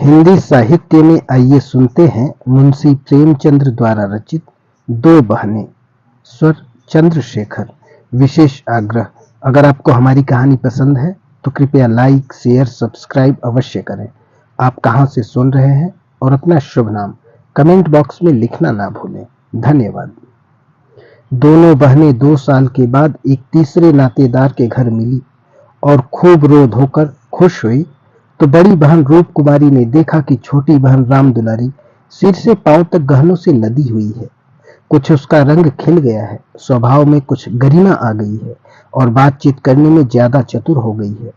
हिंदी साहित्य में आइए सुनते हैं मुंशी प्रेमचंद्र द्वारा रचित दो बहनें। स्वर चंद्रशेखर। विशेष आग्रह, अगर आपको हमारी कहानी पसंद है तो कृपया लाइक, शेयर, सब्सक्राइब अवश्य करें। आप कहां से सुन रहे हैं और अपना शुभ नाम कमेंट बॉक्स में लिखना ना भूलें। धन्यवाद। दोनों बहनें 2 साल के बाद एक तीसरे नातेदार के घर मिली और खूब रो धोकर खुश हुई तो बड़ी बहन रूप कुमारी ने देखा कि छोटी बहन राम दुलारी सिर से पांव तक गहनों से लदी हुई है। कुछ उसका रंग खिल गया है, स्वभाव में कुछ गरिमा आ गई है और बातचीत करने में ज्यादा चतुर हो गई है।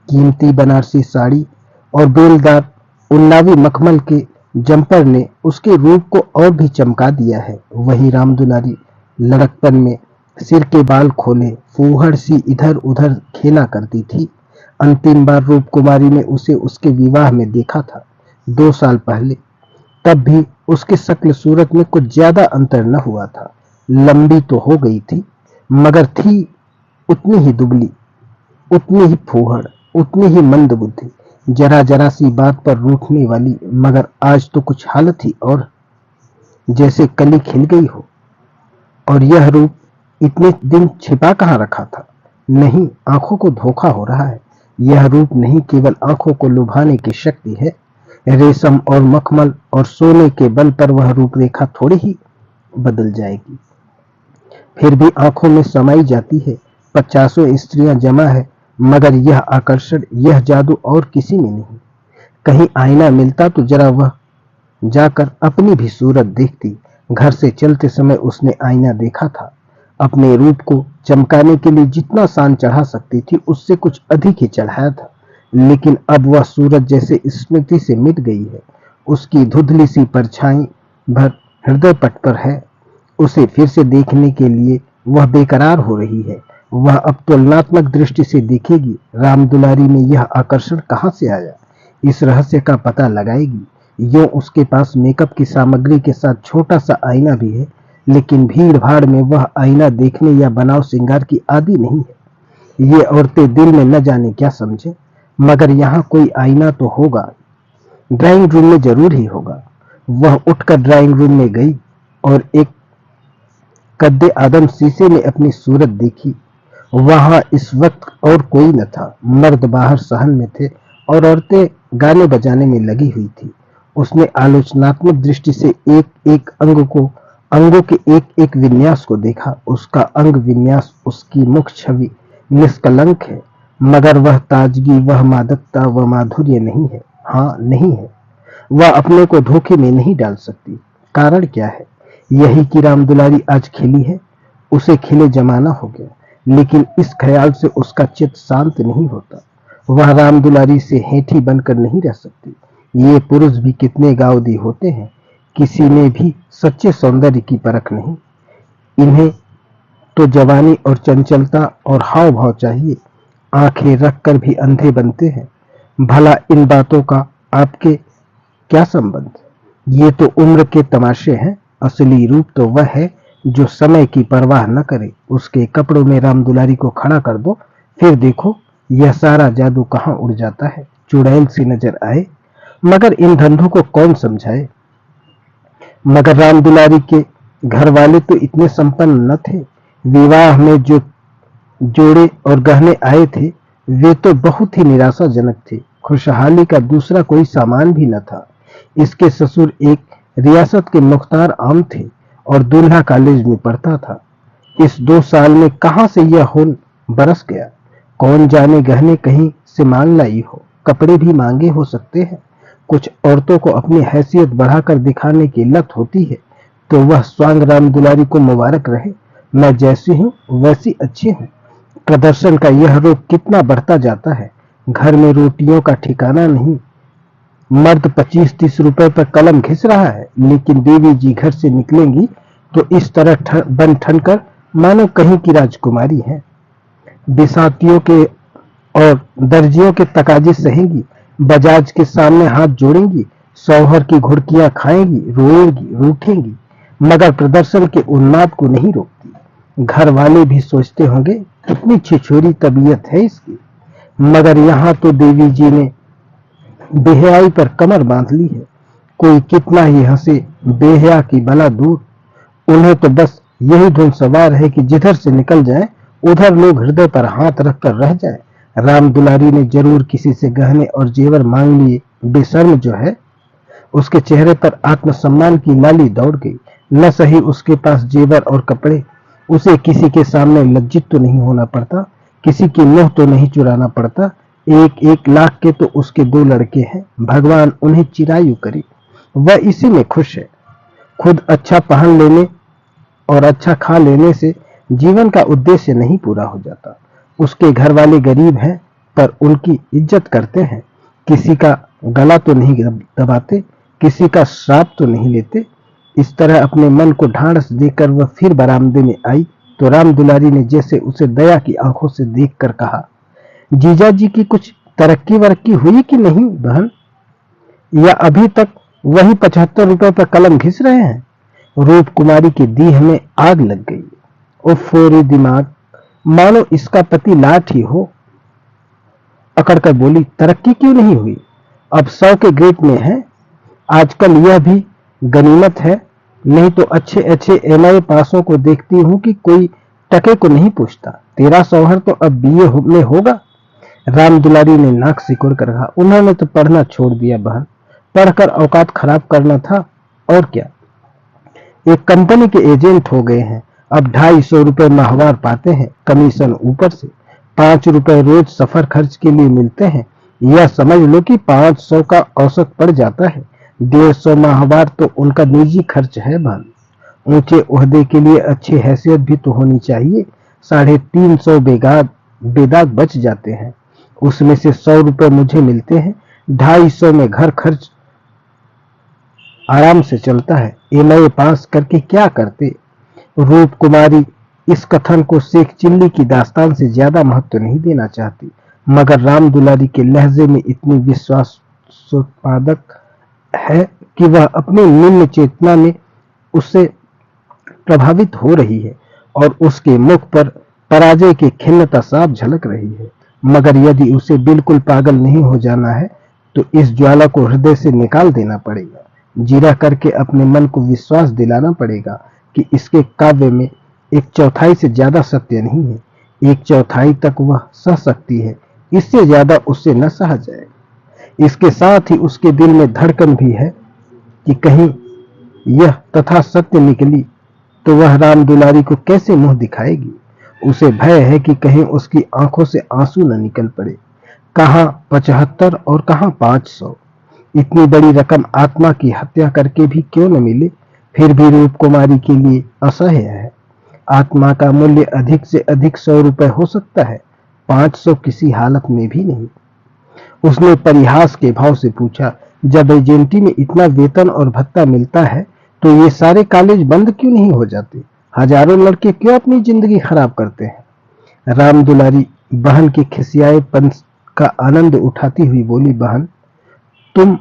कीमती बनारसी साड़ी और बेलदार उन्नावी मखमल के जंपर ने उसके रूप को और भी चमका दिया है। वही राम दुलारी लड़कपन में सिर के बाल खोले फूहड़ सी इधर उधर खेला करती थी। अंतिम बार रूप कुमारी ने उसे उसके विवाह में देखा था, 2 साल पहले। तब भी उसके शक्ल सूरत में कुछ ज्यादा अंतर न हुआ था। लंबी तो हो गई थी मगर थी उतनी ही दुबली, उतनी ही फूहड़, उतनी ही मंद बुद्धि, जरा जरा सी बात पर रूठने वाली। मगर आज तो कुछ हालत ही और, जैसे कली खिल गई हो। और यह रूप इतने दिन छिपा कहाँ रखा था? नहीं, आंखों को धोखा हो रहा है। यह रूप नहीं केवल आंखों को लुभाने की शक्ति है। रेशम और मखमल और सोने के बल पर वह रूपरेखा थोड़ी ही बदल जाएगी, फिर भी आंखों में समाई जाती है। 50 स्त्रियां जमा है मगर यह आकर्षण, यह जादू और किसी में नहीं। कहीं आईना मिलता तो जरा वह जाकर अपनी भी सूरत देखती। घर से चलते समय उसने आईना देखा था। अपने रूप को चमकाने के लिए जितना सान चढ़ा सकती थी उससे कुछ अधिक ही चढ़ाया था, लेकिन अब वह सूरत जैसे स्मृति से मिट गई है। उसकी धुंधली सी परछाई भर हृदय पट पर है। उसे फिर से देखने के लिए वह बेकरार हो रही है। वह अब तुलनात्मक दृष्टि से देखेगी, राम दुलारी में यह आकर्षण कहाँ से आया, इस रहस्य का पता लगाएगी। यूं उसके पास मेकअप की सामग्री के साथ छोटा सा आईना भी है, लेकिन भीड़ भाड़ में वह आईना देखने या बनाव श्रृंगार की आदि नहीं है। ये औरतें दिल में न जाने क्या समझे, मगर यहाँ कोई आईना तो होगा, ड्राइंग रूम में जरूर ही होगा। वह उठकर ड्राइंग रूम में गई और एक कद्दे आदम शीशे में अपनी सूरत देखी। वहां इस वक्त और कोई न था। मर्द बाहर सहन में थे और औरतें गाने बजाने में लगी हुई थी। उसने आलोचनात्मक दृष्टि से एक एक अंगों के एक एक विन्यास को देखा। उसका अंग विन्यास, उसकी मुख छवि निष्कलंक है, मगर वह ताजगी, वह मादकता, वह माधुर्य नहीं है। हाँ, नहीं है। वह अपने को धोखे में नहीं डाल सकती। कारण क्या है? यही कि राम दुलारी आज खिली है, उसे खिले जमाना हो गया, लेकिन इस ख्याल से उसका चित्त शांत नहीं होता। वह राम दुलारी से हेठी बनकर नहीं रह सकती। ये पुरुष भी कितने गावदी होते हैं, किसी ने भी सच्चे सौंदर्य की परख नहीं। इन्हें तो जवानी और चंचलता और हाव भाव चाहिए। आंखें रखकर भी अंधे बनते हैं। भला इन बातों का आपके क्या संबंध? ये तो उम्र के तमाशे हैं। असली रूप तो वह है जो समय की परवाह न करे। उसके कपड़ों में राम दुलारी को खड़ा कर दो, फिर देखो यह सारा जादू कहाँ उड़ जाता है, चुड़ैल सी नजर आए। मगर इन धंधों को कौन समझाए? मगर राम दुलारी के घर वाले तो इतने संपन्न न थे। विवाह में जो जोड़े और गहने आए थे वे तो बहुत ही निराशाजनक थे। खुशहाली का दूसरा कोई सामान भी न था। इसके ससुर एक रियासत के मुख्तार आम थे और दूल्हा कॉलेज में पढ़ता था। इस 2 साल में कहां से यह होल बरस गया? कौन जाने गहने कहीं से मांग लाई हो, कपड़े भी मांगे हो सकते हैं। कुछ औरतों को अपनी हैसियत बढ़ाकर दिखाने की लत होती है, तो वह स्वांग राम दुलारी को मुबारक रहे। मैं जैसी हूँ वैसी अच्छी हूँ। प्रदर्शन का यह रोग कितना बढ़ता जाता है। घर में रोटियों का ठिकाना नहीं। मर्द 25-30 रुपए पर कलम घिस रहा है, लेकिन देवी जी घर से निकलेंगी तो इस तरह बन ठन कर मानो कहीं की राजकुमारी है। बिसातियों के और दर्जियों के तकाजे सहेंगी, बजाज के सामने हाथ जोड़ेंगी, शौहर की घुड़कियां खाएंगी, रोएंगी, रूठेंगी, मगर प्रदर्शन के उन्माद को नहीं रोकती। घर वाले भी सोचते होंगे कितनी छिछोरी तबीयत है इसकी। मगर यहाँ तो देवी जी ने बेहयाई पर कमर बांध ली है। कोई कितना ही हंसे, बेहया की बला दूर। उन्हें तो बस यही धुन सवार है कि जिधर से निकल जाए उधर लोग हृदय पर हाथ रखकर रह जाए। राम दुलारी ने जरूर किसी से गहने और जेवर मांग लिए। बेशर्म जो है, उसके चेहरे पर आत्मसम्मान की लाली दौड़ गई। न सही उसके पास जेवर और कपड़े, उसे किसी के सामने लज्जित तो नहीं होना पड़ता, किसी की मोह तो नहीं चुराना पड़ता। एक एक लाख के तो उसके 2 लड़के हैं, भगवान उन्हें चिरायु करे। वह इसी में खुश है। खुद अच्छा पहन लेने और अच्छा खा लेने से जीवन का उद्देश्य नहीं पूरा हो जाता। उसके घर वाले गरीब हैं, पर उनकी इज्जत करते हैं। किसी का गला तो नहीं दबाते, किसी का श्राप तो नहीं लेते। इस तरह अपने मन को ढांढस देकर वह फिर बरामदे में आई तो राम दुलारी ने जैसे उसे दया की आंखों से देखकर कहा, जीजा जी की कुछ तरक्की वरक्की हुई कि नहीं बहन, या अभी तक वही 75 रुपए पर कलम घिस रहे हैं? रूप कुमारी की दीह में आग लग गई। उफ़ दिमाग, मानो इसका पति लाठ ही हो। अकड़कर बोली, तरक्की क्यों नहीं हुई? अब 100 के ग्रेड में है। आजकल यह भी गनीमत है, नहीं तो अच्छे अच्छे MA पासों को देखती हूँ कि कोई टके को नहीं पूछता। तेरा शौहर तो अब BA में होगा। राम दुलारी ने नाक सिकोड़ कर कहा, उन्होंने तो पढ़ना छोड़ दिया बहन, पढ़कर औकात खराब करना था और क्या। एक कंपनी के एजेंट हो गए हैं, अब 250 रुपए माहवार पाते हैं, कमीशन ऊपर से। 5 रुपए रोज सफर खर्च के लिए मिलते हैं। यह समझ लो कि 500 का औसत पड़ जाता है। 150 माहवार तो उनका निजी खर्च है बहन। ऊंचे ओहदे के लिए अच्छी हैसियत भी तो होनी चाहिए। 350 बेदाग बच जाते हैं, उसमें से 100 रुपए मुझे मिलते हैं। 250 में घर खर्च आराम से चलता है। MA पास करके क्या करते? रूप कुमारी इस कथन को शेख चिल्ली की दास्तान से ज्यादा महत्व नहीं देना चाहती, मगर राम दुलारी के लहजे में इतनी विश्वासोत्पादक है कि वह अपनी निम्न चेतना में उससे प्रभावित हो रही है और उसके मुख पर पराजय की खिन्नता साफ झलक रही है। मगर यदि उसे बिल्कुल पागल नहीं हो जाना है तो इस ज्वाला को हृदय से निकाल देना पड़ेगा। जीरा करके अपने मन को विश्वास दिलाना पड़ेगा कि इसके काव्य में 1/4 से ज्यादा सत्य नहीं है। 1/4 तक वह सह सकती है, इससे ज्यादा उससे न सहा जाए। इसके साथ ही उसके दिल में धड़कन भी है कि कहीं यह तथा सत्य निकली तो वह राम दुलारी को कैसे मुंह दिखाएगी। उसे भय है कि कहीं उसकी आंखों से आंसू न निकल पड़े। कहां 75 और कहां 500। इतनी बड़ी रकम आत्मा की हत्या करके भी क्यों न मिले, फिर भी रूप कुमारी के लिए असह्य है। आत्मा का मूल्य अधिक से अधिक 100 रुपए हो सकता है, 500 किसी हालत में भी नहीं। उसने परिहास के भाव से पूछा, जब एजेंटी में इतना वेतन और भत्ता मिलता है तो ये सारे कॉलेज बंद क्यों नहीं हो जाते? हजारों लड़के क्यों अपनी जिंदगी खराब करते हैं? राम दुलारी बहन के खिसियाएपन का आनंद उठाती हुई बोली, बहन तुम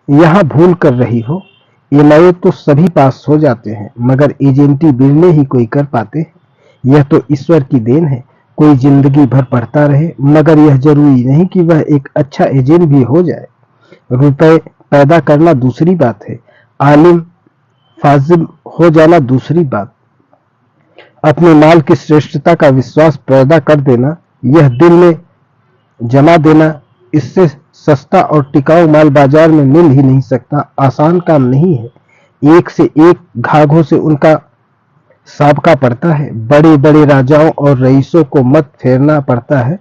यहाँ भूल कर रही हो। MA तो सभी पास हो जाते हैं, मगर एजेंटी बिरले ही कोई कर पाते हैं। यह तो ईश्वर की देन है। कोई जिंदगी भर पढ़ता रहे, मगर यह जरूरी नहीं कि वह एक अच्छा एजेंट भी हो जाए। रुपए पैदा करना दूसरी बात है, आलिम फाजिल हो जाना दूसरी बात। अपने माल की श्रेष्ठता का विश्वास पैदा कर देना, यह दिल में जमा देना, इससे सस्ता और टिकाऊ माल बाजार में मिल ही नहीं सकता। आसान काम नहीं है। एक से एक घाघों से उनका साबका पड़ता है। बड़े बड़े राजाओं और रईसों को मत फेरना पड़ता है,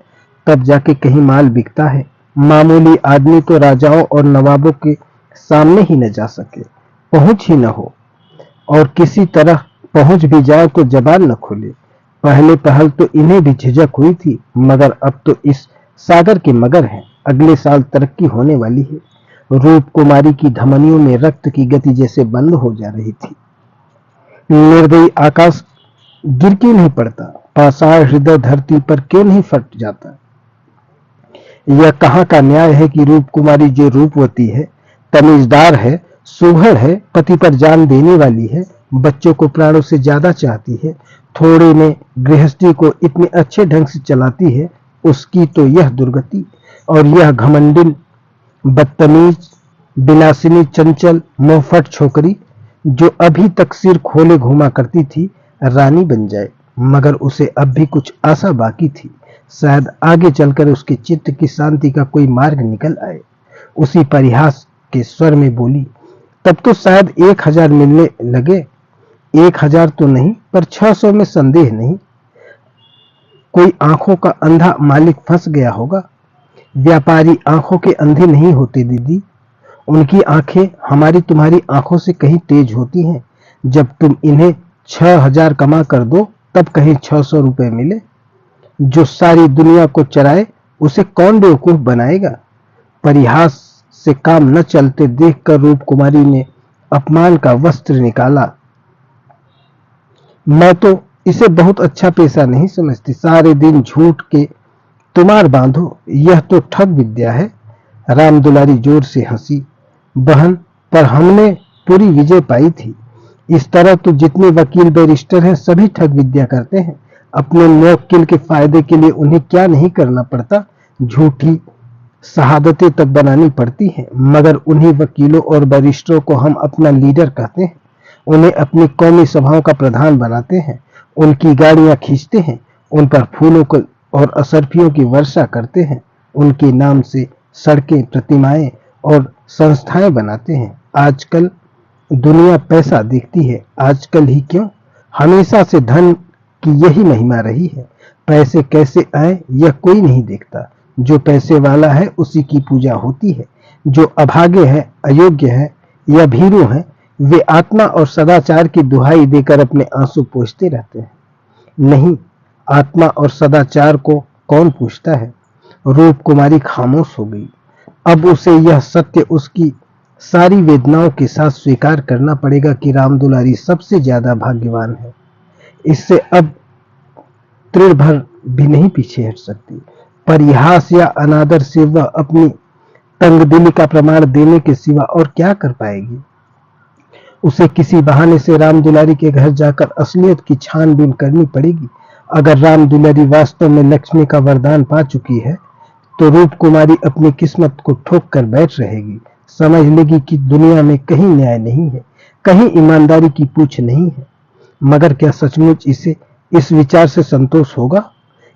तब जाके कहीं माल बिकता है। मामूली आदमी तो राजाओं और नवाबों के सामने ही न जा सके, पहुंच ही न हो, और किसी तरह पहुंच भी जाए तो जबान न खुले। पहले पहल तो इन्हें भी झिझक हुई थी, मगर अब तो इस सागर के मगर हैं। अगले साल तरक्की होने वाली है। रूप कुमारी की धमनियों में रक्त की गति जैसे बंद हो जा रही थी। निर्दयी आकाश गिर क्यों नहीं पड़ता? पाषाण हृदय धरती पर क्यों नहीं फट जाता? यह कहाँ का न्याय है कि रूप कुमारी जो रूपवती है, तमीजदार है, सुघड़ है, पति पर जान देने वाली है, बच्चों को प्राणों से ज्यादा चाहती है, थोड़े में गृहस्थी को इतने अच्छे ढंग से चलाती है, उसकी तो यह दुर्गति। और यह घमंडिन बदतमीज, बिलासिनी, चंचल, मोहफट छोकरी जो अभी तक सिर खोले घूमा करती थी, रानी बन जाए। मगर उसे अब भी कुछ आशा बाकी थी। शायद आगे चलकर उसके चित्त की शांति का कोई मार्ग निकल आए। उसी परिहास के स्वर में बोली, तब तो शायद 1000 मिलने लगे। 1000 तो नहीं, पर 600 में संदेह नहीं। कोई आंखों का अंधा मालिक फंस गया होगा। व्यापारी आंखों के अंधे नहीं होते दीदी। उनकी आंखें हमारी तुम्हारी आंखों से कहीं तेज होती हैं। जब तुम इन्हें 6000 कमा कर दो, तब कहीं 600 रुपए मिले। जो सारी दुनिया को चराए, उसे कौन बेवकूफ बनाएगा। परिहास से काम न चलते देखकर रूप कुमारी ने अपमान का वस्त्र निकाला। मैं तो इसे बहुत अच्छा पेशा नहीं समझती। सारे दिन झूठ के तुमार बांधो, यह तो ठग विद्या है। राम दुलारी जोर से हंसी। बहन, पर हमने पूरी विजय पाई थी। इस तरह तो जितने वकील बैरिस्टर हैं सभी ठग विद्या करते हैं। अपने मुवक्किल के फायदे के लिए उन्हें क्या नहीं करना पड़ता। झूठी शहादतें तक बनानी पड़ती हैं। मगर उन्हीं वकीलों और बैरिस्टरों को हम अपना लीडर कहते हैं। उन्हें अपनी कौमी सभाओं का प्रधान बनाते हैं। उनकी गाड़ियां खींचते हैं। उन पर फूलों को और असरफियों की वर्षा करते हैं। उनके नाम से सड़कें, प्रतिमाएं और संस्थाएं बनाते हैं। आजकल दुनिया पैसा देखती है। आजकल ही क्यों, हमेशा से धन की यही महिमा रही है। पैसे कैसे आए यह कोई नहीं देखता। जो पैसे वाला है उसी की पूजा होती है। जो अभागे है, अयोग्य है या भीरू है, वे आत्मा और सदाचार की दुहाई देकर अपने आंसू पोंछते रहते हैं। नहीं, आत्मा और सदाचार को कौन पूछता है। रूप कुमारी खामोश हो गई। अब उसे यह सत्य उसकी सारी वेदनाओं के साथ स्वीकार करना पड़ेगा कि राम दुलारी सबसे ज्यादा भाग्यवान है। इससे अब तृण भर भी नहीं पीछे हट सकती। परिहास या अनादर से वह अपनी तंगदिली का प्रमाण देने के सिवा और क्या कर पाएगी। उसे किसी बहाने से राम दुलारी के घर जाकर असलियत की छानबीन करनी पड़ेगी। अगर राम दुलारी वास्तव में लक्ष्मी का वरदान पा चुकी है, तो रूप कुमारी अपनी किस्मत को ठोक कर बैठ रहेगी। समझ लेगी कि दुनिया में कहीं न्याय नहीं है, कहीं ईमानदारी की पूछ नहीं है। मगर क्या सचमुच इसे इस विचार से संतोष होगा।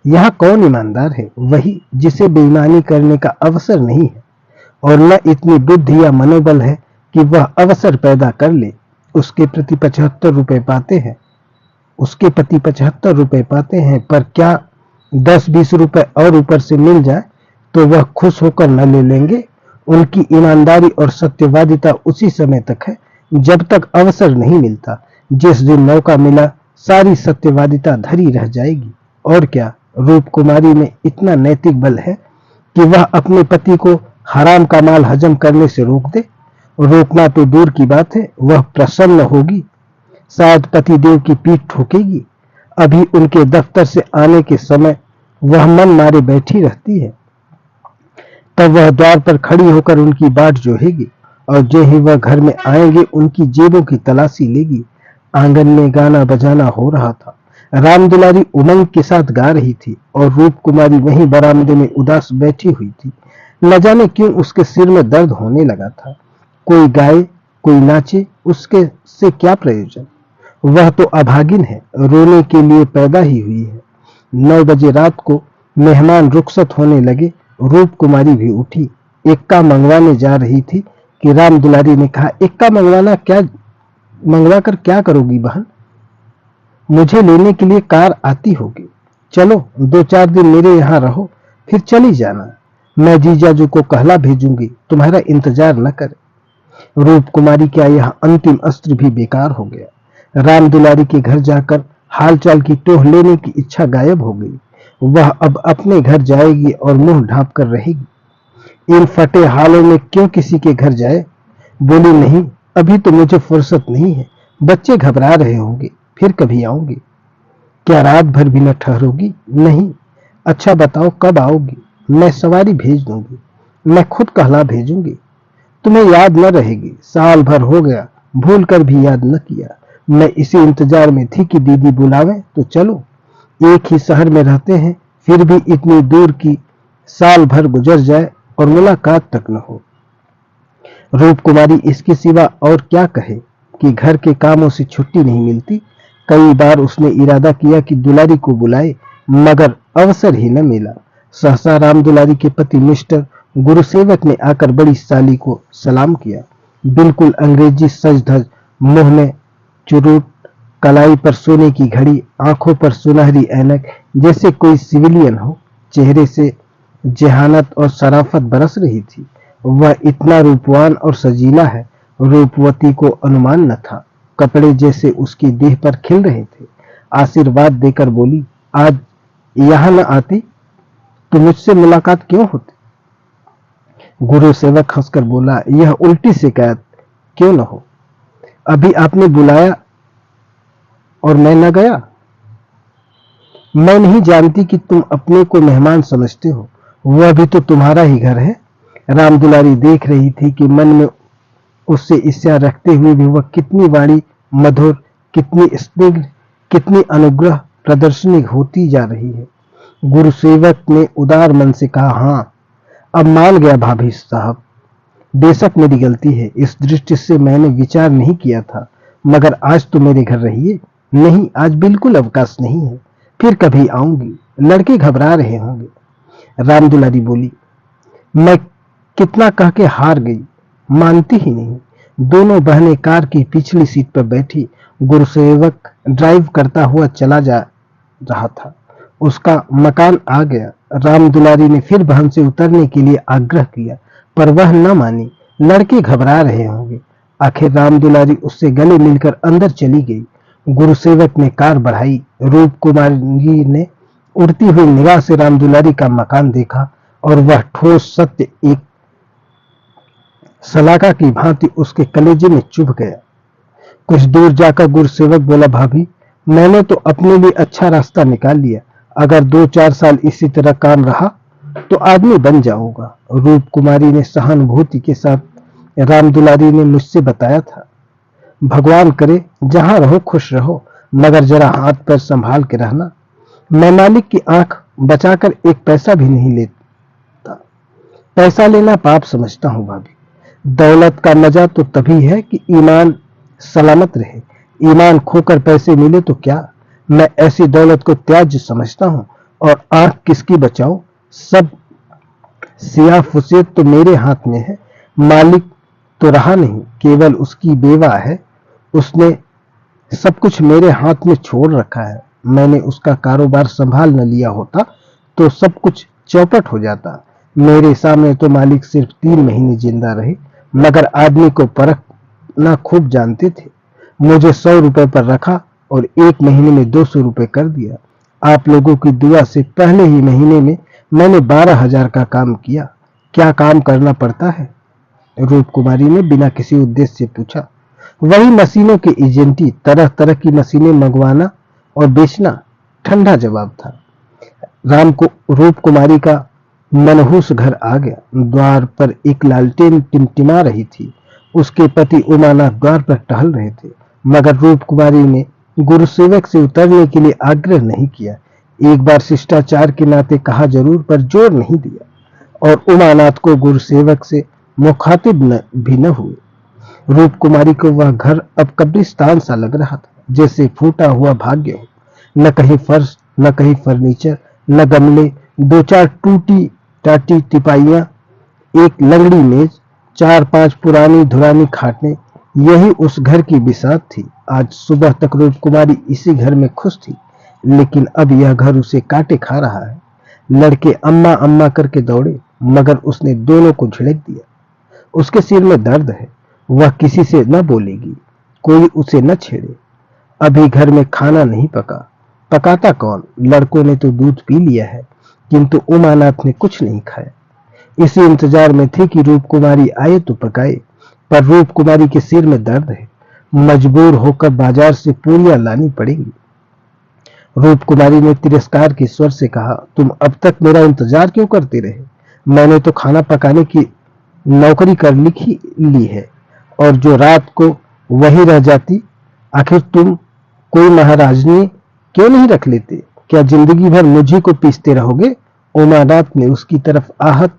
यहाँ कौन ईमानदार है? वही जिसे बेईमानी करने का अवसर नहीं है और न इतनी बुद्धि या मनोबल है कि वह अवसर पैदा कर ले। उसके प्रति 75 रुपए पाते हैं। उसके पति 75 रुपए पाते हैं, पर क्या 10-20 रुपए और ऊपर से मिल जाए तो वह खुश होकर न ले लेंगे। उनकी ईमानदारी और सत्यवादिता उसी समय तक है जब तक अवसर नहीं मिलता। जिस दिन मौका मिला, सारी सत्यवादिता धरी रह जाएगी। और क्या रूप कुमारी में इतना नैतिक बल है कि वह अपने पति को हराम का माल हजम करने से रोक दे। रोकना तो दूर की बात है, वह प्रसन्न होगी। शायद पतिदेव की पीठ ठोकेगी। अभी उनके दफ्तर से आने के समय वह मन मारे बैठी रहती है। तब वह द्वार पर खड़ी होकर उनकी बाट जोहेगी और जो ही वह घर में आएंगे उनकी जेबों की तलाशी लेगी। आंगन में गाना बजाना हो रहा था। राम दुलारी उमंग के साथ गा रही थी और रूप कुमारी वहीं बरामदे में उदास बैठी हुई थी। न जाने क्यों उसके सिर में दर्द होने लगा था। कोई गाए, कोई नाचे, उसके से क्या प्रयोजन। वह तो अभागिन है, रोने के लिए पैदा ही हुई है। 9 बजे रात को मेहमान रुखसत होने लगे। रूप कुमारी भी उठी, इक्का मंगवाने जा रही थी कि राम दुलारी ने कहा, इक्का मंगवा कर क्या करोगी बहन। मुझे लेने के लिए कार आती होगी। चलो 2-4 दिन मेरे यहाँ रहो, फिर चली जाना। मैं जीजाजू को कहला भेजूंगी, तुम्हारा इंतजार न करे। रूप कुमारी का यह अंतिम अस्त्र भी बेकार हो गया। राम दुलारी के घर जाकर हालचाल की टोह लेने की इच्छा गायब हो गई। वह अब अपने घर जाएगी और मुंह ढांप कर रहेगी। इन फटे हालों में क्यों किसी के घर जाए। बोली, नहीं, अभी तो मुझे फुर्सत नहीं है। बच्चे घबरा रहे होंगे, फिर कभी आऊंगी। क्या रात भर भी न ठहरोगी? नहीं। अच्छा बताओ कब आओगी? मैं सवारी भेज दूंगी। मैं खुद कहला भेजूंगी। तुम्हें याद न रहेगी। साल भर हो गया, भूल कर भी याद न किया। मैं इसी इंतजार में थी कि दीदी बुलावे तो चलो। एक ही शहर में रहते हैं, फिर भी इतनी दूर की साल भर गुजर जाए और मुलाकात तक न हो। रूप कुमारी इसके सिवा और क्या कहे कि घर के कामों से छुट्टी नहीं मिलती। कई बार उसने इरादा किया कि दुलारी को बुलाए, मगर अवसर ही न मिला। सहसा राम दुलारी के पति मिस्टर गुरुसेवक ने आकर बड़ी साली को सलाम किया। बिल्कुल अंग्रेजी सज धज, मुंह में चुरूट, कलाई पर सोने की घड़ी, आंखों पर सुनहरी ऐनक, जैसे कोई सिविलियन हो। चेहरे से जेहानत और शराफत बरस रही थी। वह इतना रूपवान और सजीला है, रूपवती को अनुमान न था। कपड़े जैसे उसकी देह पर खिल रहे थे। आशीर्वाद देकर बोली, आज यहाँ न आती तो मुझसे मुलाकात क्यों होती। गुरु सेवक हंसकर बोला, यह उल्टी शिकायत क्यों न हो। अभी आपने बुलाया और मैं न गया। मैं नहीं जानती कि तुम अपने को मेहमान समझते हो, वह भी तो तुम्हारा ही घर है। राम दुलारी देख रही थी कि मन में उससे ईर्ष्या रखते हुए भी वह कितनी वाणी मधुर, कितनी स्निग्ध, कितनी अनुग्रह प्रदर्शनी होती जा रही है। गुरुसेवक ने उदार मन से कहा, हाँ अब मान गया भाभी साहब, बेशक मेरी गलती है। इस दृष्टि से मैंने विचार नहीं किया था, मगर आज तो मेरे घर रहिए। नहीं, आज बिल्कुल अवकाश नहीं है, फिर कभी आऊंगी। लड़के घबरा रहे होंगे। राम दुलारी बोली, मैं कितना कह के हार गई, मानती ही नहीं। दोनों बहनें कार की पिछली सीट पर बैठी। गुरुसेवक ड्राइव करता हुआ चला जा रहा था। उसका मकान आ गया। राम दुलारी ने फिर बहन से उतरने के लिए आग्रह किया, पर वह न मानी। लड़के घबरा रहे होंगे। आखिर राम दुलारी उससे गले मिलकर अंदर चली गई। गुरुसेवक ने कार बढ़ाई। रूप कुमारी ने उड़ती हुई निगाह से राम दुलारी का मकान देखा और वह ठोस सत्य एक सलाखा की भांति उसके कलेजे में चुभ गया। कुछ दूर जाकर गुरुसेवक बोला, भाभी मैंने तो अपने लिए अच्छा रास्ता निकाल लिया। अगर 2-4 साल इसी तरह काम रहा तो आदमी बन जाऊंगा। रूप कुमारी ने सहानुभूति के साथ, राम दुलारी ने मुझसे बताया था। भगवान करे जहां रहो खुश रहो, मगर जरा हाथ पैर संभाल के रहना। मैं मालिक की आंख बचाकर एक पैसा भी नहीं लेता। पैसा लेना पाप समझता हूं भाभी। दौलत का मजा तो तभी है कि ईमान सलामत रहे। ईमान खोकर पैसे मिले तो क्या। मैं ऐसी दौलत को त्याज्य समझता हूं। और आंख किसकी बचाऊं, सब सिया फुसेद तो मेरे हाथ में है। मालिक तो रहा नहीं, केवल उसकी बेवा है। उसने सब कुछ मेरे हाथ में छोड़ रखा है। मैंने उसका कारोबार संभाल न लिया होता तो सब कुछ चौपट हो जाता। मेरे सामने तो मालिक सिर्फ 3 महीने जिंदा रहे, मगर आदमी को परखना खूब जानते थे। मुझे 100 रुपए पर रखा और 1 महीने में 200 रुपए कर दिया। आप लोगों की दुआ से पहले ही महीने में मैंने 12,000 का काम किया। क्या काम करना पड़ता है? रूप कुमारी ने बिना किसी उद्देश्य से पूछा। वही मशीनों के एजेंटी, तरह तरह की मशीनें मंगवाना और बेचना, ठंडा जवाब था। राम को रूप कुमारी का मनहूस घर आ गया। द्वार पर एक लालटेन टिमटिमा रही थी। उसके पति उमानाथ द्वार पर टहल रहे थे, मगर रूप कुमारी ने गुरुसेवक से उतरने के लिए आग्रह नहीं किया। एक बार शिष्टाचार के नाते कहा जरूर, पर जोर नहीं दिया। और उमानाथ को गुरुसेवक से मुखातिब भी न हुए। रूप कुमारी को वह घर अब कब्रिस्तान सा लग रहा था, जैसे फूटा हुआ भाग्य हो। न कहीं फर्श, न कहीं फर्नीचर, न गमले, 2-4 टूटी टाटी टिपाइयां, एक लंगड़ी मेज, 4-5 पुरानी धुरानी खाटें, यही उस घर की बिसात थी। आज सुबह तक रूप कुमारी इसी घर में खुश थी, लेकिन अब यह घर उसे काटे खा रहा है। लड़के अम्मा अम्मा करके दौड़े, मगर उसने दोनों को झिड़क दिया। उसके सिर में दर्द है, वह किसी से न बोलेगी, कोई उसे न छेड़े। अभी घर में खाना नहीं पका। पकाता कौन? लड़कों ने तो दूध पी लिया है, किंतु उमानाथ ने कुछ नहीं खाया। इसी इंतजार में थी कि रूप कुमारी आए तो पकाए, पर रूप कुमारी के सिर में दर्द है। मजबूर होकर बाजार से पूरियां लानी पड़ेंगी। रूप कुमारी ने तिरस्कार के स्वर से कहा, तुम अब तक मेरा इंतजार क्यों करते रहे? मैंने तो खाना पकाने की नौकरी कर लिखी ली है, और जो रात को वही रह जाती। आखिर तुम कोई महाराजनी क्यों नहीं रख लेते? क्या जिंदगी भर मुझी को पीसते रहोगे? उमानाथ ने उसकी तरफ आहत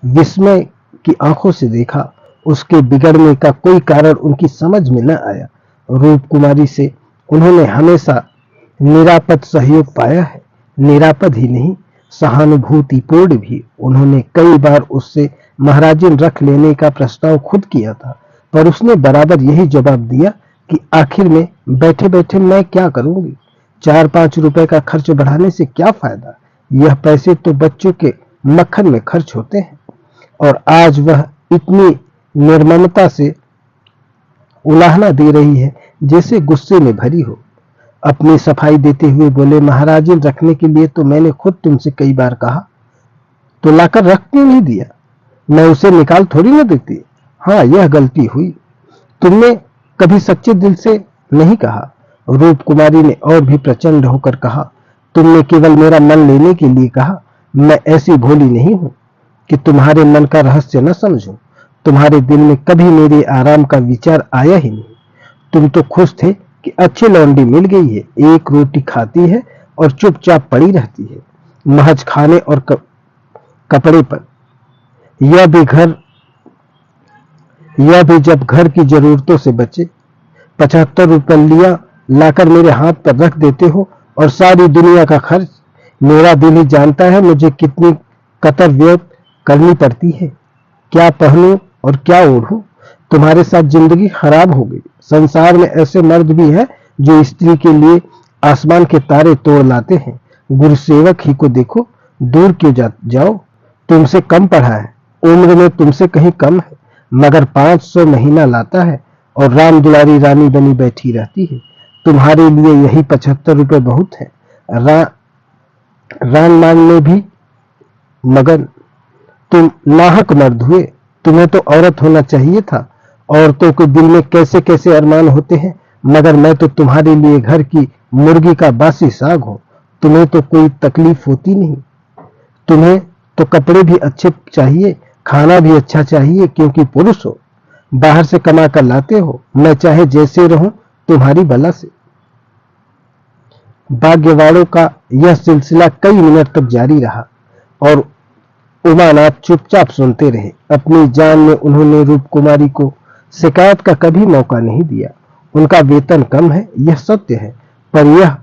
विस्मय की आंखों से देखा। उसके बिगड़ने का कोई कारण उनकी समझ में न आया। रूप कुमारी से उन्होंने हमेशा निरापद सहयोग पाया है। निरापद ही नहीं, सहानुभूतिपूर्ण भी। उन्होंने कई बार उससे महाराजिन रख लेने का प्रस्ताव खुद किया था, पर उसने बराबर यही जवाब दिया कि आखिर में बैठे बैठे मैं क्या करूंगी, 4-5 रुपए का खर्च बढ़ाने से क्या फायदा, यह पैसे तो बच्चों के मक्खन में खर्च होते हैं। और आज वह इतनी निर्ममता से उलाहना दे रही है जैसे गुस्से में भरी हो। अपनी सफाई देते हुए बोले, महाराजिन रखने के लिए तो मैंने खुद तुमसे कई बार कहा, तो लाकर रख क्यों नहीं दिया? मैं उसे निकाल थोड़ी न देती। हाँ, यह गलती हुई। तुमने कभी सच्चे दिल से नहीं कहा। रूप कुमारी ने और भी प्रचंड होकर कहा, तुमने केवल मेरा मन लेने के लिए कहा। मैं ऐसी भोली नहीं हूं कि तुम्हारे मन का रहस्य न समझूं। तुम्हारे दिल में कभी मेरे आराम का विचार आया ही नहीं। तुम तो खुश थे कि अच्छी लौंडी मिल गई है, एक रोटी खाती है और चुपचाप पड़ी रहती है, महज खाने और कपड़े पर। यह भी जब घर की जरूरतों से बचे। 75 रुपए लिया लाकर मेरे हाथ पर रख देते हो और सारी दुनिया का खर्च। मेरा दिल ही जानता है मुझे कितनी कतर व्यय करनी पड़ती है, क्या पहनूं और क्या ओढ़ूं। तुम्हारे साथ जिंदगी खराब हो गई। संसार में ऐसे मर्द भी हैं जो स्त्री के लिए आसमान के तारे तोड़ लाते हैं। गुरुसेवक ही को देखो, दूर क्यों जाओ। तुमसे कम पढ़ा है, उम्र में तुमसे कहीं कम है, मगर 500 महीना लाता है और राम दुलारी रानी बनी बैठी रहती है। तुम्हारे लिए यही 75 रुपए बहुत है। रान मांगने भी मगन। तुम नाहक मर्द हुए। तुम्हें तो औरत होना चाहिए था। औरतों के दिल में कैसे कैसे अरमान होते हैं, मगर मैं तो तुम्हारे लिए घर की मुर्गी का बासी साग हूं। तुम्हें तो कोई तकलीफ होती नहीं। तुम्हें तो कपड़े भी अच्छे चाहिए, खाना भी अच्छा चाहिए, क्योंकि पुरुष हो, बाहर से कमा कर लाते हो। मैं चाहे जैसे रहूं तुम्हारी भला से। भाग्यवाड़ों का यह सिलसिला कई मिनट तक जारी रहा और उमानाथ चुपचाप सुनते रहे। अपनी जान में उन्होंने रूप कुमारी को शिकायत का कभी मौका नहीं दिया। उनका वेतन कम है, यह सत्य है, पर यह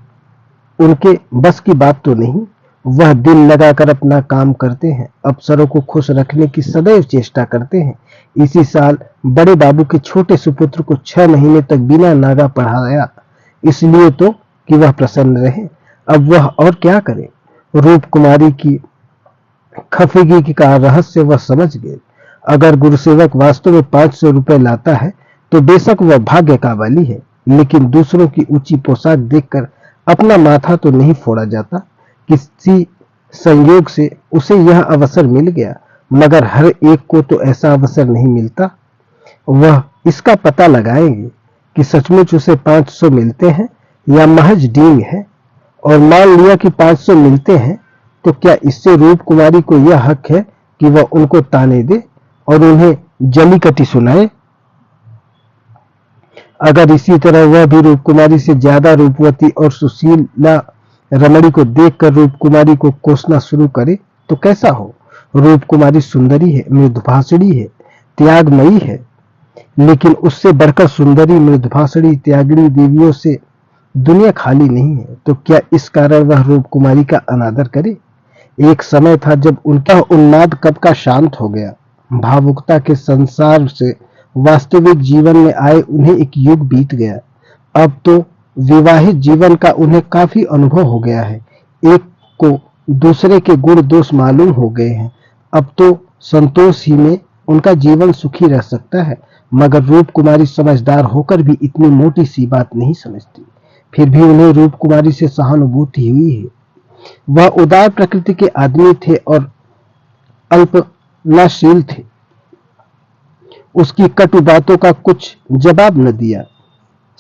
उनके बस की बात तो नहीं। वह दिल लगाकर अपना काम करते हैं, अफसरों को खुश रखने की सदैव चेष्टा करते हैं। इसी साल बड़े बाबू के छोटे सुपुत्र को 6 महीने तक बिना नागा पढ़ाया, इसलिए तो कि वह प्रसन्न रहे। अब वह और क्या करे। रूप कुमारी की खफगी का रहस्य वह समझ गए। अगर गुरुसेवक वास्तव में 500 रुपए लाता है तो बेशक वह भाग्य का बली है, लेकिन दूसरों की ऊंची पोशाक देखकर अपना माथा तो नहीं फोड़ा जाता। किसी संयोग से उसे यह अवसर मिल गया, मगर हर एक को तो ऐसा अवसर नहीं मिलता। वह इसका पता लगाएंगे कि सचमुच उसे 500 मिलते हैं या महज डींग है। और मान लिया कि 500 मिलते हैं, तो क्या इससे रूप कुमारी को यह हक है कि वह उनको ताने दे और उन्हें जली कटी सुनाए? अगर इसी तरह वह भी रूप कुमारी से ज्यादा रूपवती और सुशीला रमणी को देखकर रूप कुमारी को कोसना शुरू करे तो कैसा हो? रूप कुमारी सुंदरी है, मृदुभाषिणी है, त्यागमयी है, लेकिन उससे बढ़कर सुंदरी, मृदुभाषिणी, त्यागिणी देवियों से दुनिया खाली नहीं है। तो क्या इस कारण वह रूप कुमारी का अनादर करे? एक समय था जब उनका उन्माद कब का शांत हो गया। भावुकता के संसार से वास्तविक जीवन में आए उन्हें एक युग बीत गया। अब तो विवाहित जीवन का उन्हें काफी अनुभव हो गया है। एक को दूसरे के गुण दोष मालूम हो गए हैं। अब तो संतोष ही में उनका जीवन सुखी रह सकता है। मगर रूप कुमारी समझदार होकर भी इतनी मोटी सी बात नहीं समझती। फिर भी उन्हें रूप कुमारी से सहानुभूति हुई है। वह उदार प्रकृति के आदमी थे और अल्पनाशील थे। उसकी कटु बातों का कुछ जवाब न दिया,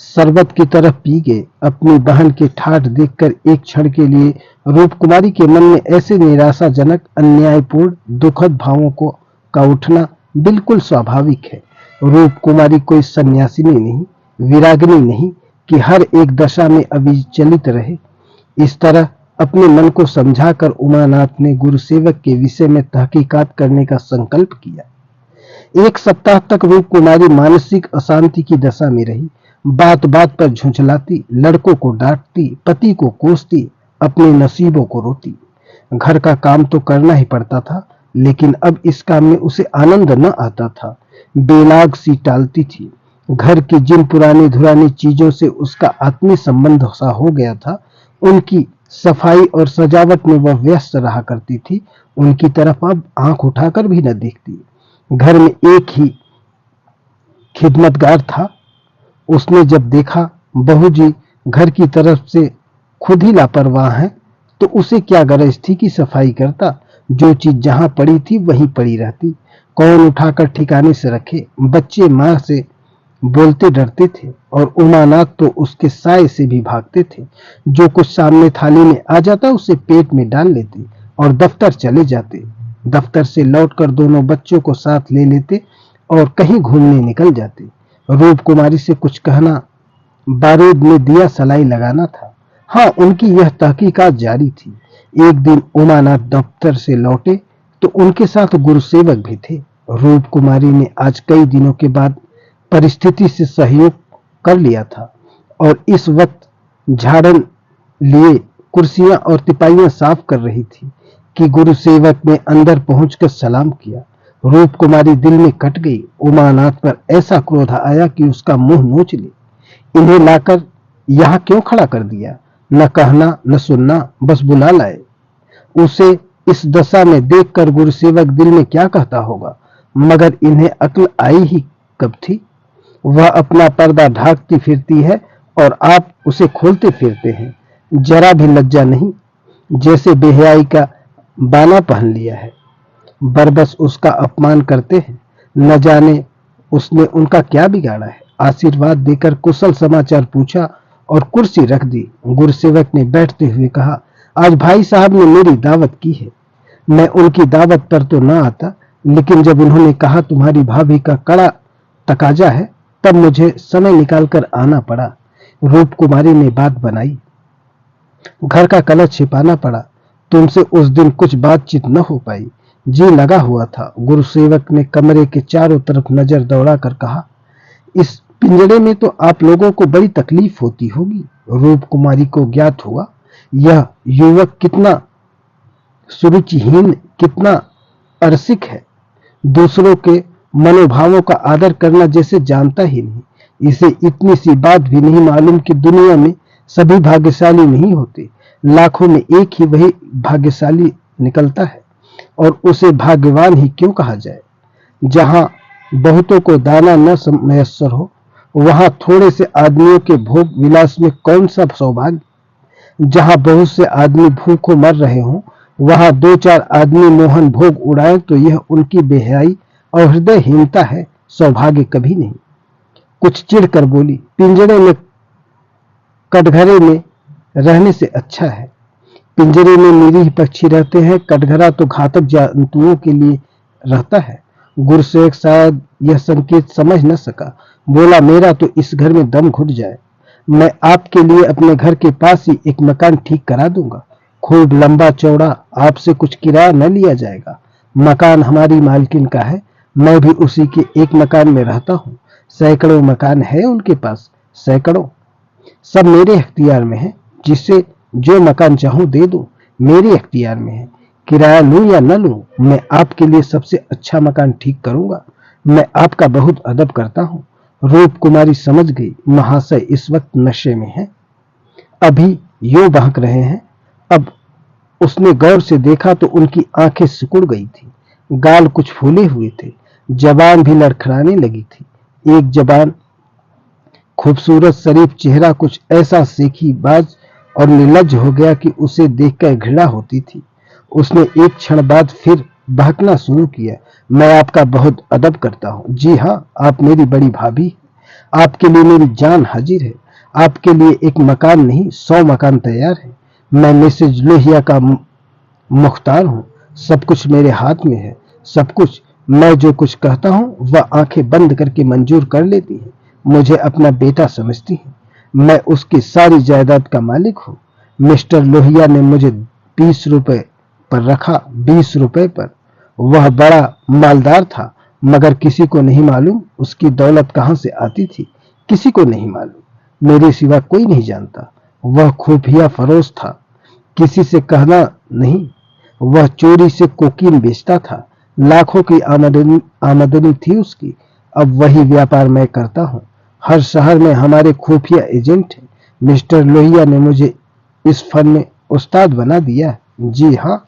शरबत की तरफ पी गए। अपनी बहन के ठाठ देखकर एक क्षण के लिए रूप कुमारी के मन में ऐसे निराशाजनक, अन्यायपूर्ण, दुखद भावों का उठना बिल्कुल स्वाभाविक है। रूप कुमारी कोई सन्यासिनी नहीं, विरागिनी नहीं कि हर एक दशा में अविचलित रहे। इस तरह अपने मन को समझाकर उमानाथ ने गुरुसेवक के विषय में तहकीकात करने का संकल्प किया। एक सप्ताह तक रूप कुमारी मानसिक अशांति की दशा में रही। बात बात पर झुंझलाती, लड़कों को डांटती, पति को कोसती, अपने नसीबों को रोती। घर का काम तो करना ही पड़ता था, लेकिन अब इस काम में उसे आनंद न आता था। बेलाग सी टालती थी। घर की जिन पुरानी धुरानी चीजों से उसका आत्मीय संबंध सा हो गया था, उनकी सफाई और सजावट में वह व्यस्त रहा करती थी। उनकी तरफ अब आंख उठाकर भी न देखती। घर में एक ही खिदमतगार था। उसने जब देखा बहू जी घर की तरफ से खुद ही लापरवाह हैं, तो उसे क्या गरज थी कि सफाई करता। जो चीज जहां पड़ी थी वहीं पड़ी रहती। कौन उठाकर ठिकाने से रखे। बच्चे मां से बोलते डरते थे और उमानाथ तो उसके साय से भी भागते थे। जो कुछ सामने थाली में आ जाता उसे पेट में डाल लेते और दफ्तर चले जाते। दफ्तर से लौटकर दोनों बच्चों को साथ ले लेते और कहीं घूमने निकल जाते। रूप कुमारी से कुछ कहना बारूद में दिया सलाई लगाना था। हाँ, उनकी यह तहकीकात जारी थी। एक दिन उमानाथ दफ्तर से लौटे तो उनके साथ गुरुसेवक भी थे। रूप कुमारी ने आज कई दिनों के बाद परिस्थिति से सहयोग कर लिया था और इस वक्त झाड़न लिए कुर्सियां और तिपाइयां साफ कर रही थी कि गुरुसेवक ने अंदर पहुंचकर सलाम किया। रूप कुमारी दिल में कट गई। उमानाथ पर ऐसा क्रोध आया कि उसका मुंह नोच ले। इन्हें लाकर यहां क्यों खड़ा कर दिया। न कहना न सुनना, बस बुला लाए। उसे इस दशा में देखकर गुरुसेवक दिल में क्या कहता होगा, मगर इन्हें अक्ल आई ही कब थी। वह अपना पर्दा ढांकती फिरती है और आप उसे खोलते फिरते हैं। जरा भी लज्जा नहीं, जैसे बेहयाई का बाना पहन लिया है। बरबस उसका अपमान करते हैं। न जाने उसने उनका क्या बिगाड़ा है। आशीर्वाद देकर कुशल समाचार पूछा और कुर्सी रख दी। गुरुसेवक ने बैठते हुए कहा, आज भाई साहब ने मेरी दावत की है। मैं उनकी दावत पर तो न आता, लेकिन जब उन्होंने कहा तुम्हारी भाभी का कड़ा तकाजा है, तब मुझे समय निकालकर आना पड़ा। रूप कुमारी ने बात बनाई। घर का कलश छिपाना पड़ा। तुमसे उस दिन कुछ बातचीत न हो पाई। जी लगा हुआ था। गुरुसेवक ने कमरे के चारों तरफ नजर दौड़ाकर कहा, इस पिंजड़े में तो आप लोगों को बड़ी तकलीफ होती होगी। रूप कुमारी को ज्ञात हुआ यह युवक कितना सुरुचिहीन, कितना अरसिक है। दूसरों के मनोभावों का आदर करना जैसे जानता ही नहीं। इसे इतनी सी बात भी नहीं मालूम कि दुनिया में सभी भाग्यशाली नहीं होते। लाखों में एक ही वही भाग्यशाली निकलता है, और उसे भाग्यवान ही क्यों कहा जाए। जहां बहुतों को दाना न मयस्सर हो, वहां थोड़े से आदमियों के भोग विलास में कौन सा सौभाग्य। जहां बहुत से आदमी भूखों मर रहे हों, वहां दो चार आदमी मोहन भोग उड़ाएं तो यह उनकी बेहयाई और हृदयहीनता है, सौभाग्य कभी नहीं। कुछ चिढ़ कर बोली, पिंजरे में कटघरे में रहने से अच्छा है। पिंजरे में निरीह पक्षी रहते हैं, कटघरा तो घातक जंतुओं के लिए रहता है। गुरुसेवक शायद यह संकेत समझ न सका। बोला, मेरा तो इस घर में दम घुट जाए। मैं आपके लिए अपने घर के पास ही एक मकान ठीक करा दूंगा। खूब लंबा चौड़ा, आपसे कुछ किराया न लिया जाएगा। मकान हमारी मालकिन का है। मैं भी उसी के एक मकान में रहता हूँ। सैकड़ों मकान है उनके पास, सैकड़ों। सब मेरे इख्तियार में है। जिसे जो मकान चाहूं दे दो, मेरे इख्तियार में है। किराया लूं या न लूं, मैं आपके लिए सबसे अच्छा मकान ठीक करूंगा। मैं आपका बहुत अदब करता हूं। रूप कुमारी समझ गई, महाशय इस वक्त नशे में है, अभी यूं बहक रहे हैं। अब उसने गौर से देखा तो उनकी आंखें सिकुड़ गई थी। गाल कुछ फूले हुए थे। जबान भी लड़खड़ाने लगी थी। एक जबान, खूबसूरत शरीफ चेहरा कुछ ऐसा सेखीबाज और निर्लज्ज हो गया कि उसे देखकर घृणा होती थी। उसने एक क्षण बाद फिर बहकना शुरू किया, मैं आपका बहुत अदब करता हूँ। जी हाँ, आप मेरी बड़ी भाभी। आपके लिए मेरी जान हाजिर है। आपके लिए एक मकान नहीं, 100 मकान तैयार है। मैं मिसेज लोहिया का मुख्तार हूँ। सब कुछ मेरे हाथ में है। सब कुछ। मैं जो कुछ कहता हूँ वह आंखें बंद करके मंजूर कर लेती है। मुझे अपना बेटा समझती है। मैं उसकी सारी जायदाद का मालिक हूँ। मिस्टर लोहिया ने मुझे 20 रुपए पर रखा, 20 रुपए पर। वह बड़ा मालदार था। मगर किसी को नहीं मालूम उसकी दौलत कहां से आती थी, किसी को नहीं मालूम, मेरे सिवा कोई नहीं जानता। वह खुफिया फरोश था, किसी से कहना नहीं। वह चोरी से कोकीन बेचता था, लाखों की आमदनी थी उसकी। अब वही व्यापार मैं करता हूँ। हर शहर में हमारे खुफिया एजेंट हैं। मिस्टर लोहिया ने मुझे इस फन में उस्ताद बना दिया। जी हाँ,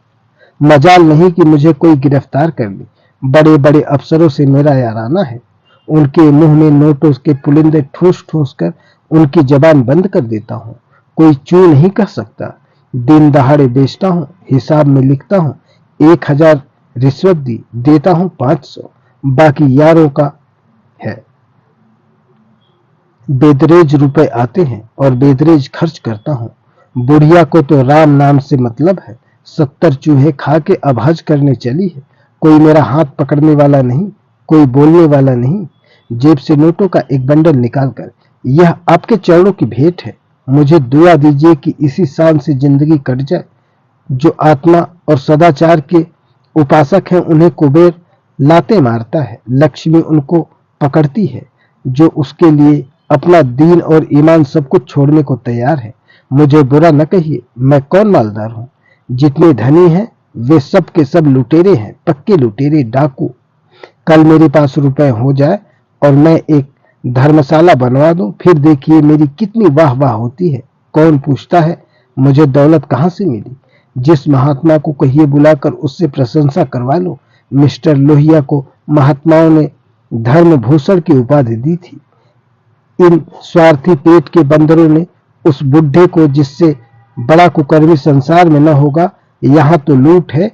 मजाल नहीं कि मुझे कोई गिरफ्तार कर ले। बड़े बड़े अफसरों से मेरा याराना है। उनके मुंह में नोटों के पुलिंदे ठूस ठूस कर उनकी जबान बंद कर देता हूँ। कोई चू नहीं कह सकता। दिन दहाड़े बेचता हूँ, हिसाब में लिखता हूँ 1000 रिश्वत दी, देता हूँ 500, बाकी यारों का है। बेदरेज रुपए आते हैं और बेदरेज खर्च करता हूँ। बुढ़िया को तो राम नाम से मतलब है। 70 चूहे खा के अब हज करने चली है। कोई मेरा हाथ पकड़ने वाला नहीं, कोई बोलने वाला नहीं। जेब से नोटों का एक बंडल निकालकर, यह आपके चरणों की भेंट है। मुझे दुआ दीजिए कि इसी शान से जिंदगी कट जाए। जो आत्मा और सदाचार के उपासक हैं उन्हें कुबेर लाते मारता है, लक्ष्मी उनको पकड़ती है। जो उसके लिए अपना दीन और ईमान सब कुछ छोड़ने को तैयार है। मुझे बुरा न कहिए, मैं कौन मालदार हूँ। जितने धनी हैं वे सब के सब लुटेरे हैं, पक्के लुटेरे, डाकू। कल मेरे पास रुपए हो जाए और मैं एक धर्मशाला बनवा दूं, फिर देखिए मेरी कितनी वाह वाह होती है। कौन पूछता है मुझे दौलत कहां से मिली। जिस महात्मा को कहिए बुलाकर उससे प्रशंसा करवा लो। मिस्टर लोहिया को महात्माओं ने धर्म भूषण की उपाधि दी थी। इन स्वार्थी पेट के बंदरों ने उस बुढ़े को, जिससे बड़ा कुकर्मी संसार में न होगा। यहाँ तो लूट है।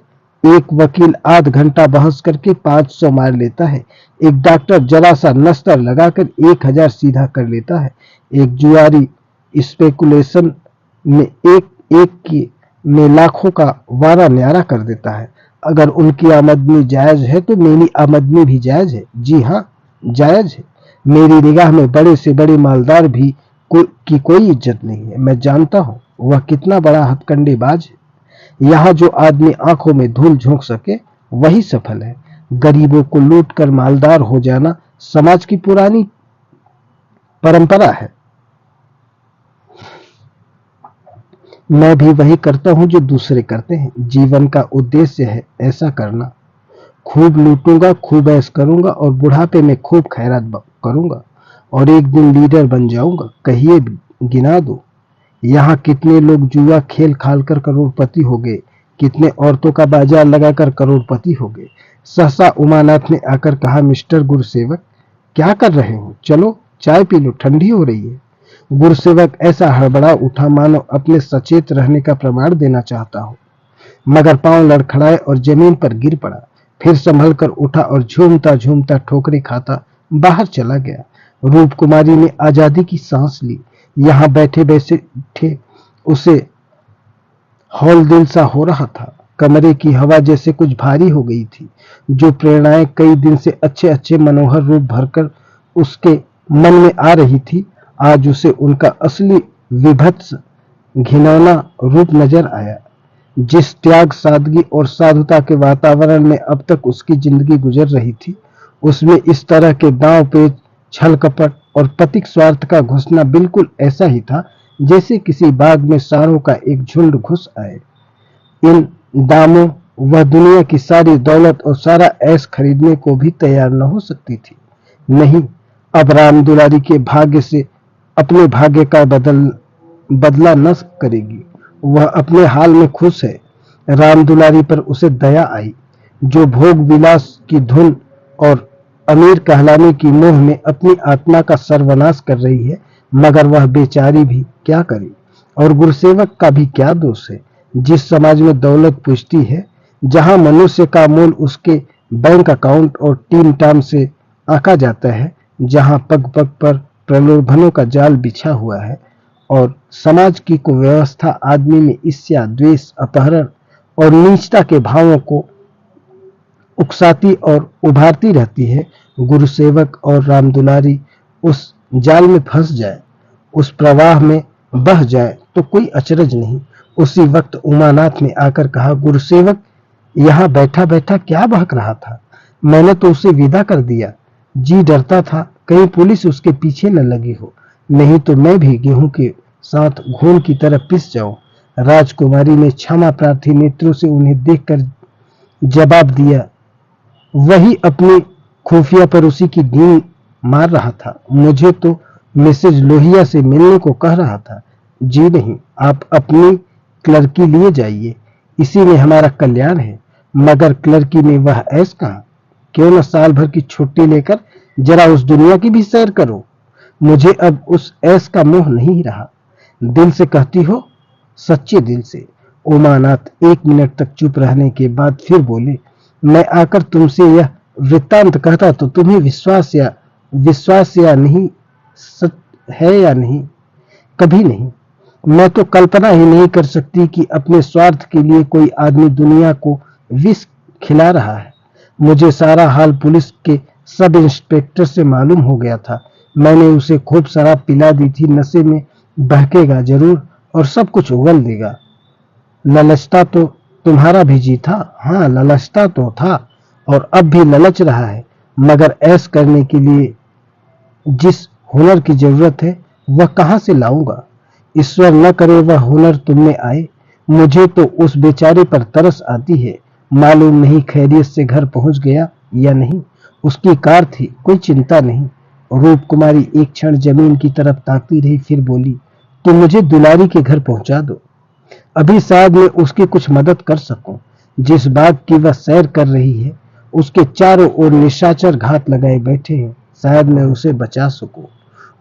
एक वकील आध घंटा बहस करके 500 मार लेता है। एक डॉक्टर जरा सा नस्तर लगाकर 1000 सीधा कर लेता है। एक जुआरी स्पेकुलेशन में एक एक की में लाखों का वारा न्यारा कर देता है। अगर उनकी आमदनी जायज है तो मेरी आमदनी भी जायज है। जी हाँ, जायज है। मेरी निगाह में बड़े से बड़े मालदार भी की कोई इज्जत नहीं है। मैं जानता हूँ वह कितना बड़ा हथकंडेबाज है। यहाँ जो आदमी आंखों में धूल झोंक सके वही सफल है। गरीबों को लूट कर मालदार हो जाना समाज की पुरानी परंपरा है। मैं भी वही करता हूँ जो दूसरे करते हैं। जीवन का उद्देश्य है ऐसा करना। खूब लूटूंगा, खूब ऐश करूंगा और बुढ़ापे में खूब खैरात करूंगा और एक दिन लीडर बन जाऊंगा। कहिए, गिना दो। यहाँ कितने लोग जुआ खेल खाल कर करोड़पति हो गए, कितने औरतों का बाजार लगाकर करोड़पति हो गए। सहसा उमानाथ ने आकर कहा, मिस्टर गुरुसेवक, क्या कर रहे हो? चलो चाय पी लो, ठंडी हो रही है। गुरुसेवक ऐसा हड़बड़ा उठा मानो अपने सचेत रहने का प्रमाण देना चाहता हो, मगर पांव लड़खड़ाए और जमीन पर गिर पड़ा। फिर संभल कर उठा और झूमता झूमता ठोकरे खाता बाहर चला गया। रूप कुमारी ने आजादी की सांस ली। यहाँ बैठे बैठे उसे हौल दिल सा हो रहा था। कमरे की हवा जैसे कुछ भारी हो गई थी। जो प्रेरणाएं कई दिन से अच्छे अच्छे मनोहर रूप भरकर उसके मन में आ रही थी, आज उसे उनका असली विभत्स घिनौना रूप नजर आया। जिस त्याग, सादगी और साधुता के वातावरण में अब तक उसकी जिंदगी गुजर रही थी, उसमें इस तरह के दांव पेच, छल कपट और पतिक स्वार्थ का घुसना बिल्कुल ऐसा ही था जैसे किसी बाग में सांडों का एक झुंड घुस आए। इन दामों वह दुनिया की सारी दौलत और सारा ऐश खरीदने को भी तैयार न हो सकती थी। नहीं, अब राम दुलारी के भाग्य से अपने भाग्य का बदला न करेगी। वह अपने हाल में खुश है। राम दुलारी पर उसे दया आई, जो भोग विलास की धुन और अमीर कहलाने की मोह में अपनी आत्मा का सर्वनाश कर रही है। मगर वह बेचारी भी क्या करे, और गुरुसेवक का भी क्या दोष है। जिस समाज में दौलत पूछती है, जहां मनुष्य का मूल उसके बैंक अकाउंट और टीम टाम से आंका जाता है, जहां पग पग पर प्रलोभनों का जाल बिछा हुआ है और समाज की कुव्यवस्था आदमी में ईर्ष्या, द्वेष, अपहरण और नीचता के भावों को उकसाती और उभारती रहती है, गुरुसेवक और रामदुलारी उस जाल में फंस जाए, उस प्रवाह में बह जाए तो कोई अचरज नहीं। उसी वक्त उमानाथ ने आकर कहा, गुरुसेवक यहाँ बैठा बैठा क्या बहक रहा था? मैंने तो उसे विदा कर दिया। जी डरता था कहीं पुलिस उसके पीछे न लगी हो, नहीं तो मैं भी गेहूं के साथ घोल की तरह पिस जाऊं। राजकुमारी ने क्षमा प्रार्थी नेत्रों से उन्हें देखकर जवाब दिया। वही अपनी खुफिया पर उसी की नींद मार रहा था। मुझे तो मिसेज लोहिया से मिलने को कह रहा था। जी नहीं, आप अपनी क्लर्की लिए जाइए, इसी में हमारा कल्याण है। मगर क्लर्की में वह ऐश कहाँ? क्यों न साल भर की छुट्टी लेकर जरा उस दुनिया की भी सैर करो। मुझे अब उस ऐश का मोह नहीं रहा। दिल से कहती हो? सच्चे दिल से। उमानाथ 1 मिनट तक चुप रहने के बाद फिर बोले, मैं आकर तुमसे यह वृत्तांत कहता तो तुम्हें विश्वास या नहीं, सच है या नहीं? कभी नहीं। मैं तो कल्पना ही नहीं कर सकती कि अपने स्वार्थ के लिए कोई आदमी दुनिया को विष खिला रहा है। मुझे सारा हाल पुलिस के सब इंस्पेक्टर से मालूम हो गया था। मैंने उसे खूब शराब पिला दी थी। नशे में बहकेगा जरूर और सब कुछ उगल देगा। ललचता तो तुम्हारा भी जी था। हाँ, ललचता तो था और अब भी ललच रहा है, मगर ऐश करने के लिए जिस हुनर की जरूरत है वह कहां से लाऊंगा? ईश्वर न करे वह हुनर तुम में आए। मुझे तो उस बेचारे पर तरस आती है। मालूम नहीं खैरियत से घर पहुंच गया या नहीं। उसकी कार थी, कोई चिंता नहीं। रूप कुमारी एक क्षण जमीन की तरफ ताकती रही, फिर बोली, तुम मुझे दुलारी के घर पहुंचा दो। अभी शायद मैं उसकी कुछ मदद कर सकूं। जिस बाग की वह सैर कर रही है उसके चारों ओर निशाचर घात लगाए बैठे हैं, शायद मैं उसे बचा सकूं।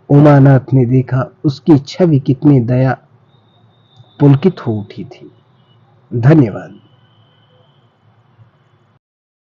उमानाथ ने देखा उसकी छवि कितनी दया पुलकित हो उठी थी। धन्यवाद।